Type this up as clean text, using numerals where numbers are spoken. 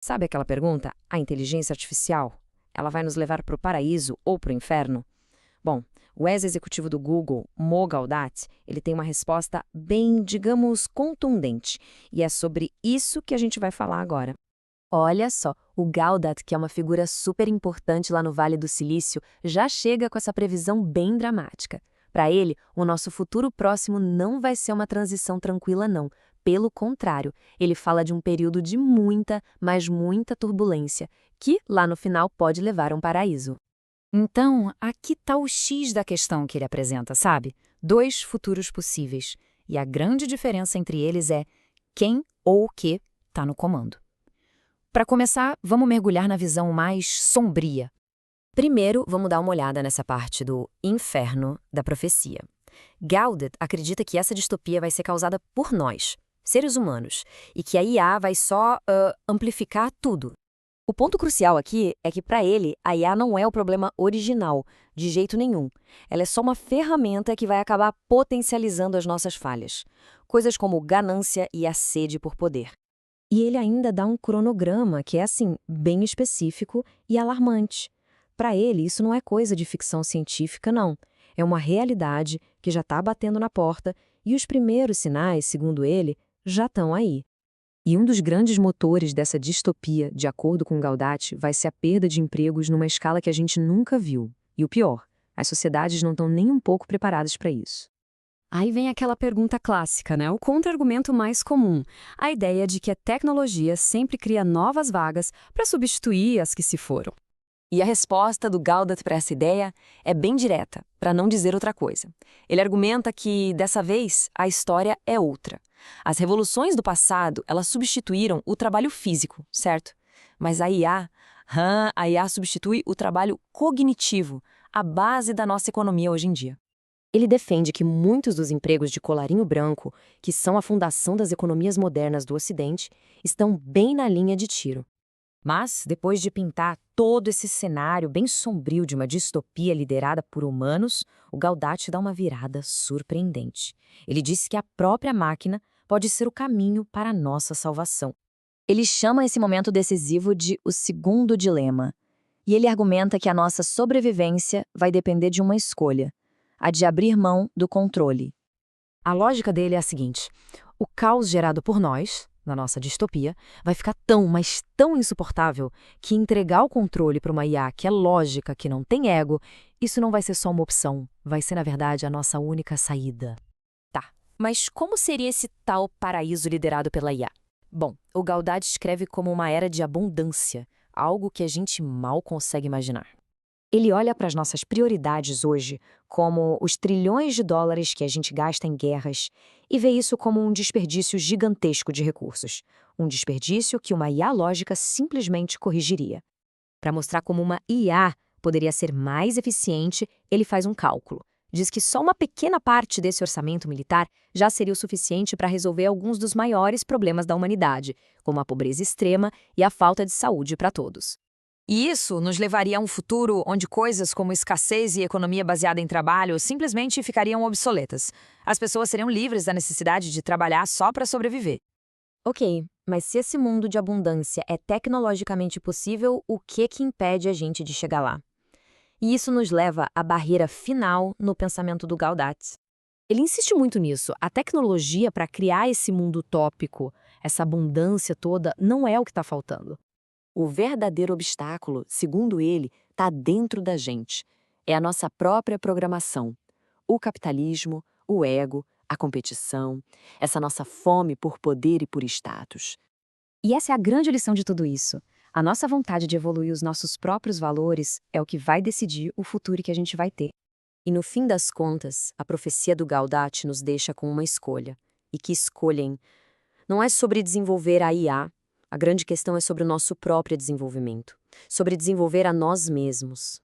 Sabe aquela pergunta? A inteligência artificial? Ela vai nos levar para o paraíso ou para o inferno? Bom, o ex-executivo do Google, Mo Gaudat, ele tem uma resposta bem, digamos, contundente. E é sobre isso que a gente vai falar agora. Olha só, o Gaudat, que é uma figura super importante lá no Vale do Silício, já chega com essa previsão bem dramática. Para ele, o nosso futuro próximo não vai ser uma transição tranquila, não. Pelo contrário, ele fala de um período de muita, mas muita turbulência, que, lá no final, pode levar a um paraíso. Então, aqui está o X da questão que ele apresenta, sabe? Dois futuros possíveis. E a grande diferença entre eles é quem ou o que está no comando. Para começar, vamos mergulhar na visão mais sombria. Primeiro, vamos dar uma olhada nessa parte do inferno da profecia. Gaudat acredita que essa distopia vai ser causada por nós, seres humanos, e que a IA vai só amplificar tudo. O ponto crucial aqui é que, para ele, a IA não é o problema original, de jeito nenhum. Ela é só uma ferramenta que vai acabar potencializando as nossas falhas. Coisas como ganância e a sede por poder. E ele ainda dá um cronograma que é, assim, bem específico e alarmante. Para ele, isso não é coisa de ficção científica, não. É uma realidade que já está batendo na porta e os primeiros sinais, segundo ele, já estão aí. E um dos grandes motores dessa distopia, de acordo com Gaudat, vai ser a perda de empregos numa escala que a gente nunca viu. E o pior, as sociedades não estão nem um pouco preparadas para isso. Aí vem aquela pergunta clássica, né? O contra-argumento mais comum. A ideia de que a tecnologia sempre cria novas vagas para substituir as que se foram. E a resposta do Gaudat para essa ideia é bem direta, para não dizer outra coisa. Ele argumenta que, dessa vez, a história é outra. As revoluções do passado, elas substituíram o trabalho físico, certo? Mas a IA substitui o trabalho cognitivo, a base da nossa economia hoje em dia. Ele defende que muitos dos empregos de colarinho branco, que são a fundação das economias modernas do Ocidente, estão bem na linha de tiro. Mas, depois de pintar todo esse cenário bem sombrio de uma distopia liderada por humanos, o Gaudat dá uma virada surpreendente. Ele diz que a própria máquina pode ser o caminho para a nossa salvação. Ele chama esse momento decisivo de o segundo dilema. E ele argumenta que a nossa sobrevivência vai depender de uma escolha, a de abrir mão do controle. A lógica dele é a seguinte: o caos gerado por nós, na nossa distopia, vai ficar tão, mas tão insuportável que entregar o controle para uma IA que é lógica, que não tem ego, isso não vai ser só uma opção, vai ser, na verdade, a nossa única saída. Tá, mas como seria esse tal paraíso liderado pela IA? Bom, o Gaudat descreve como uma era de abundância, algo que a gente mal consegue imaginar. Ele olha para as nossas prioridades hoje, como os trilhões de dólares que a gente gasta em guerras, e vê isso como um desperdício gigantesco de recursos. Um desperdício que uma IA lógica simplesmente corrigiria. Para mostrar como uma IA poderia ser mais eficiente, ele faz um cálculo. Diz que só uma pequena parte desse orçamento militar já seria o suficiente para resolver alguns dos maiores problemas da humanidade, como a pobreza extrema e a falta de saúde para todos. E isso nos levaria a um futuro onde coisas como escassez e economia baseada em trabalho simplesmente ficariam obsoletas. As pessoas seriam livres da necessidade de trabalhar só para sobreviver. Ok, mas se esse mundo de abundância é tecnologicamente possível, o que impede a gente de chegar lá? E isso nos leva à barreira final no pensamento do Gaudat. Ele insiste muito nisso. A tecnologia para criar esse mundo utópico, essa abundância toda, não é o que está faltando. O verdadeiro obstáculo, segundo ele, está dentro da gente. É a nossa própria programação. O capitalismo, o ego, a competição, essa nossa fome por poder e por status. E essa é a grande lição de tudo isso. A nossa vontade de evoluir os nossos próprios valores é o que vai decidir o futuro que a gente vai ter. E no fim das contas, a profecia do Gaudat nos deixa com uma escolha. E que escolhem? Não é sobre desenvolver a IA. A grande questão é sobre o nosso próprio desenvolvimento, sobre desenvolver a nós mesmos.